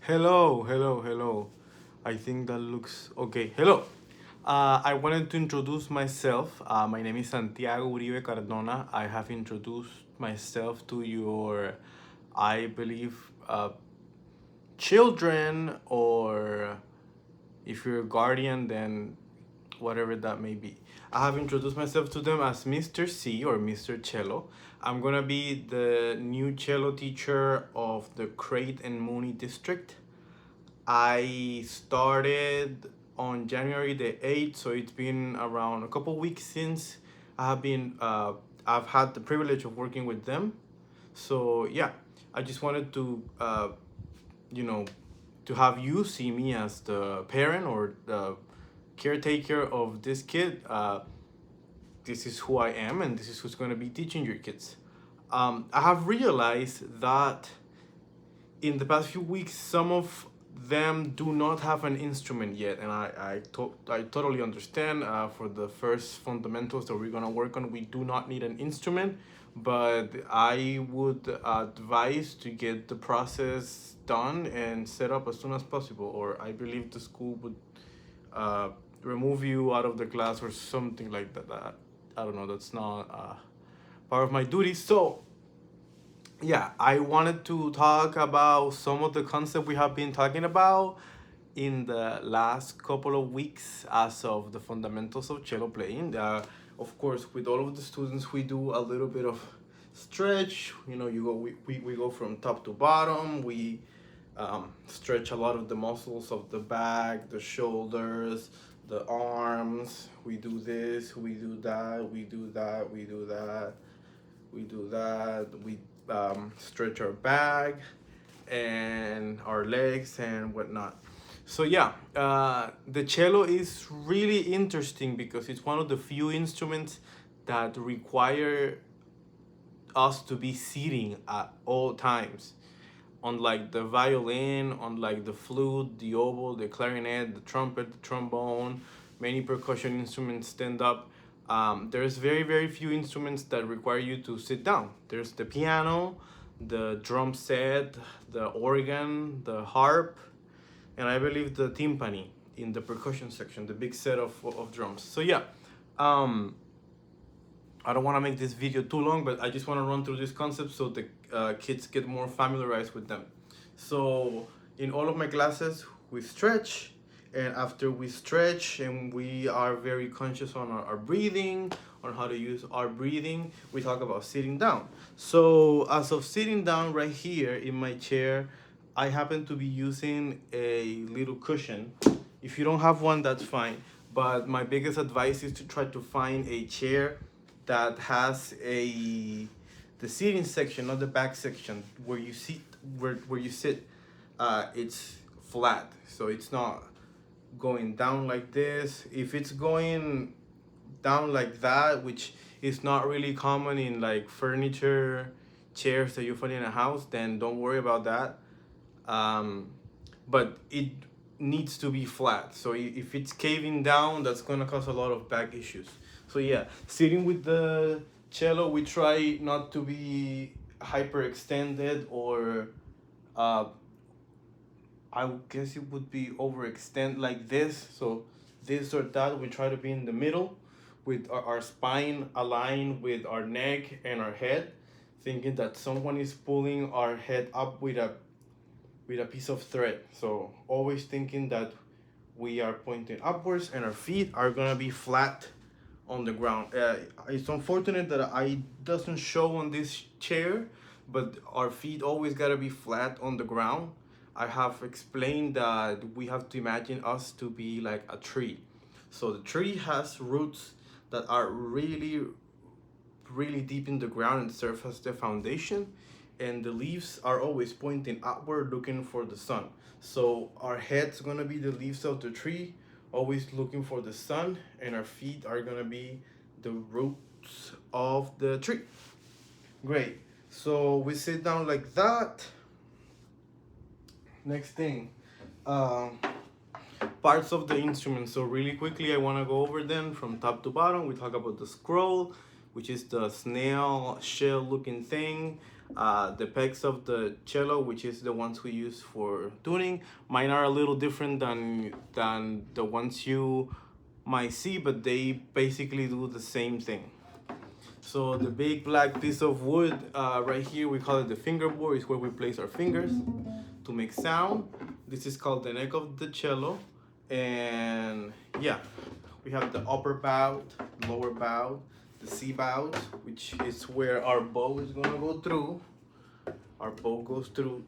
Hello. I think that looks okay. Hello. I wanted to introduce myself. My name is Santiago Uribe Cardona. I have introduced myself to your, I believe, children, or if you're a guardian, then whatever that may be. I have introduced myself to them as Mr. C or Mr. Cello. I'm gonna be the new cello teacher of the Crate and Mooney district. I started on January the 8th, so it's been around a couple weeks since I've had the privilege of working with them. So yeah, I just wanted to you know to have you see me as the parent or the caretaker of this kid. This is who I am, and this is who's going to be teaching your kids. I have realized that in the past few weeks, some of them do not have an instrument yet, and I totally understand. For the first fundamentals that we're gonna work on, we do not need an instrument, but I would advise to get the process done and set up as soon as possible, or I believe the school would uh, remove you out of the class or something like that. I don't know. That's not part of my duty. So yeah, I wanted to talk about some of the concepts we have been talking about in the last couple of weeks as of the fundamentals of cello playing. Of course, with all of the students, we do a little bit of stretch. We go from top to bottom. We stretch a lot of the muscles of the back, the shoulders, the arms. We do this, we do that, we do that, we do that, we do that. We stretch our back and our legs and whatnot. So yeah, the cello is really interesting because it's one of the few instruments that require us to be sitting at all times. Unlike the violin, unlike the flute, the oboe, the clarinet, the trumpet, the trombone, many percussion instruments stand up. There's very few instruments that require you to sit down. There's the piano, the drum set, the organ, the harp, and I believe the timpani in the percussion section, the big set of drums. So yeah, um, I don't want to make this video too long, but I just want to run through this concept so the kids get more familiarized with them. So in all of my classes, we stretch, and after we stretch and we are very conscious on our breathing, on how to use our breathing, we talk about sitting down. So as of sitting down right here in my chair, I happen to be using a little cushion. If you don't have one, that's fine. But my biggest advice is to try to find a chair that has the seating section, not the back section, where you sit, where you sit. It's flat, so it's not going down like this. If it's going down like that, which is not really common in like furniture chairs that you find in a house, then don't worry about that. But it needs to be flat. So if it's caving down, that's gonna cause a lot of back issues. So yeah, sitting with the cello, we try not to be hyperextended or uh, I guess it would be overextend like this. So this or that, we try to be in the middle with our spine aligned with our neck and our head, thinking that someone is pulling our head up with a piece of thread. So always thinking that we are pointing upwards and our feet are gonna be flat on the ground. It's unfortunate that I doesn't show on this chair, but our feet always gotta be flat on the ground. I have explained that we have to imagine us to be like a tree. So the tree has roots that are really deep in the ground and serve as the foundation, and the leaves are always pointing upward looking for the sun. So our head's gonna be the leaves of the tree, always looking for the sun, and our feet are gonna be the roots of the tree. Great. So we sit down like that. Next thing, parts of the instrument. So really quickly, I want to go over them from top to bottom. We talk about the scroll, which is the snail shell looking thing. The pegs of the cello, which is the ones we use for tuning, mine are a little different than the ones you might see, but they basically do the same thing. So the big black piece of wood right here, we call it the fingerboard, is where we place our fingers to make sound. This is called the neck of the cello. And yeah, we have the upper bow, lower bow, the C bow, which is where our bow is gonna go through. Our bow goes through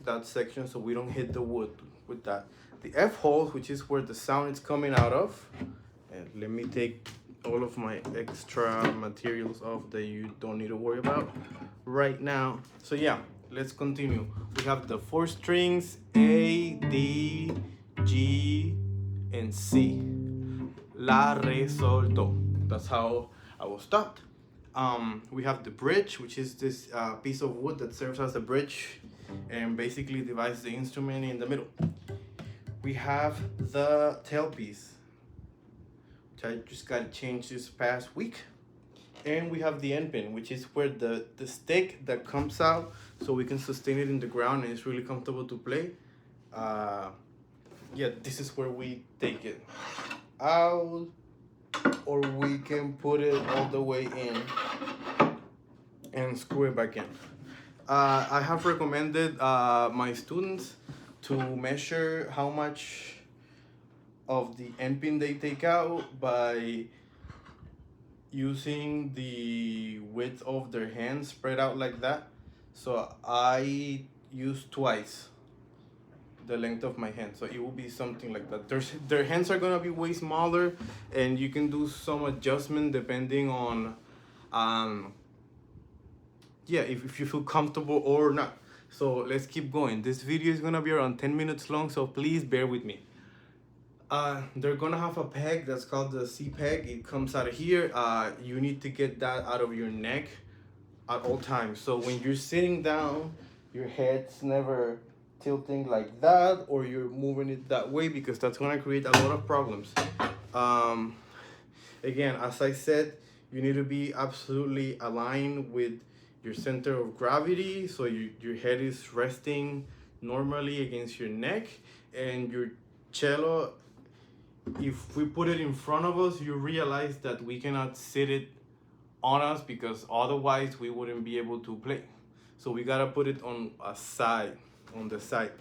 that section so we don't hit the wood with that. The F hole, which is where the sound is coming out of. And let me take all of my extra materials off that you don't need to worry about right now. So yeah, let's continue. We have the 4 strings, A, D, G, and C. La, re, sol, do. That's how I was taught. We have the bridge, which is this piece of wood that serves as a bridge and basically divides the instrument in the middle. We have the tailpiece, which I just got changed this past week. And we have the end pin, which is where the stick that comes out so we can sustain it in the ground and it's really comfortable to play. Yeah, this is where we take it out, or we can put it all the way in and screw it back in. I have recommended my students to measure how much of the end pin they take out by using the width of their hands spread out like that. So I use twice the length of my hand, so it will be something like that. Their hands are gonna be way smaller, and you can do some adjustment depending on yeah, if you feel comfortable or not. So let's keep going. This video is gonna be around 10 minutes long, so please bear with me. They're gonna have a peg that's called the C peg. It comes out of here. You need to get that out of your neck at all times. So when you're sitting down, your head's never tilting like that, or you're moving it that way, because that's gonna create a lot of problems. Again, as I said, you need to be absolutely aligned with your center of gravity, so your head is resting normally against your neck, and your cello, if we put it in front of us, you realize that we cannot sit it on us, because otherwise we wouldn't be able to play. So we gotta put it on a side, on the side.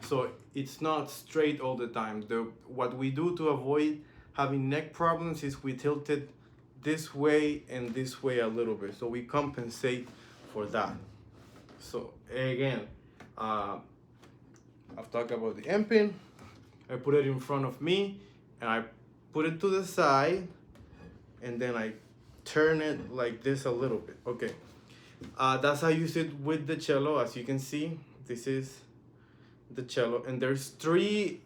So it's not straight all the time. What we do to avoid having neck problems is we tilt it this way and this way a little bit. So we compensate for that. So again, I've talked about the end pin. I put it in front of me and I put it to the side, and then I turn it like this a little bit. Okay, that's how I use it with the cello. As you can see, this is the cello, and there's 3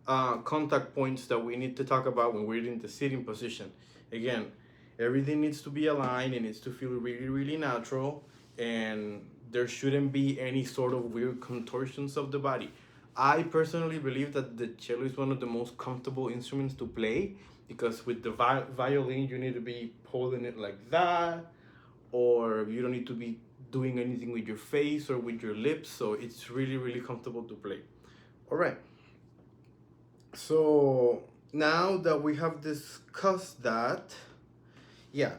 contact points that we need to talk about when we're in the sitting position. Again, everything needs to be aligned, it needs to feel really, really natural, and there shouldn't be any sort of weird contortions of the body. I personally believe that the cello is one of the most comfortable instruments to play, because with the violin you need to be holding it like that, or you don't need to be doing anything with your face or with your lips, so it's really, really comfortable to play. All right, so now that we have discussed that, yeah,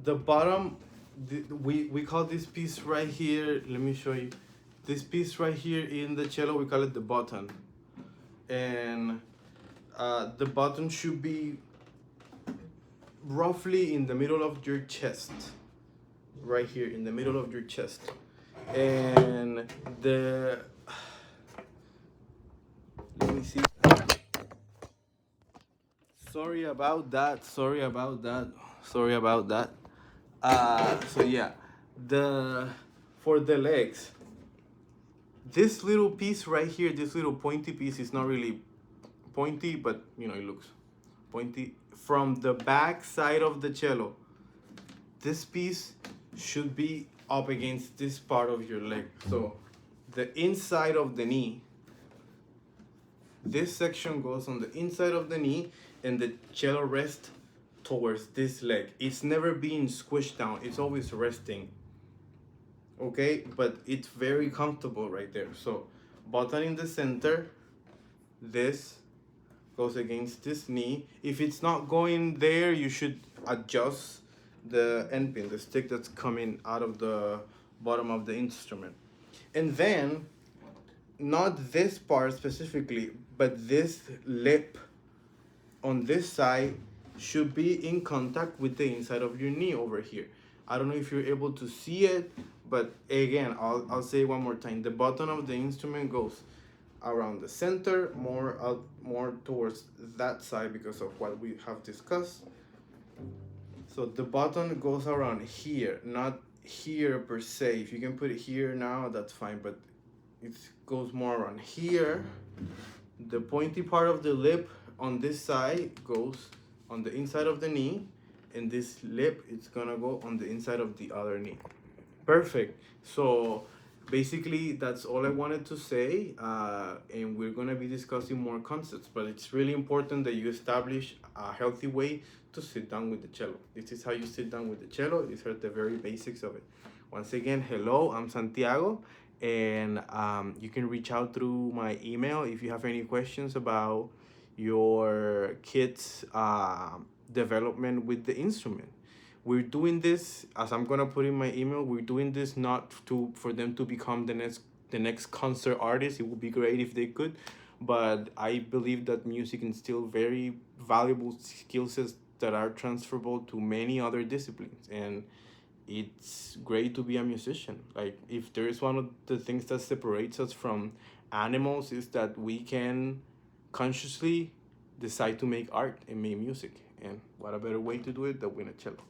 the bottom, we call this piece right here, let me show you. This piece right here in the cello, we call it the button. And the button should be roughly in the middle of your chest. Right here, in the middle of your chest. And let me see. Sorry about that. So yeah, for the legs, this little piece right here, this little pointy piece is not really pointy, but you know, it looks pointy. From the back side of the cello, this piece should be up against this part of your leg. So the inside of the knee, this section goes on the inside of the knee, and the cello rests towards this leg. It's never being squished down, it's always resting. okay? But it's very comfortable right there. So button in the center, this goes against this knee. If it's not going there, you should adjust the end pin, the stick that's coming out of the bottom of the instrument. And then, not this part specifically, but this lip on this side should be in contact with the inside of your knee over here. I don't know if you're able to see it, but again, I'll say it one more time. The button of the instrument goes around the center, more towards that side because of what we have discussed. So the button goes around here, not here per se. If you can put it here now, that's fine, but it goes more around here. The pointy part of the lip on this side goes on the inside of the knee, and this lip it's gonna go on the inside of the other knee. Perfect. So basically that's all I wanted to say, and we're gonna be discussing more concepts, but it's really important that you establish a healthy way to sit down with the cello. This is how you sit down with the cello. These are the very basics of it. Once again, hello, I'm Santiago, and you can reach out through my email if you have any questions about your kids' development with the instrument. We're doing this, as I'm gonna put in my email, we're doing this not to for them to become the next concert artist. It would be great if they could, but I believe that music instills very valuable skill sets that are transferable to many other disciplines, and it's great to be a musician. Like, if there is one of the things that separates us from animals is that we can consciously decide to make art and make music, and what a better way to do it than with a cello.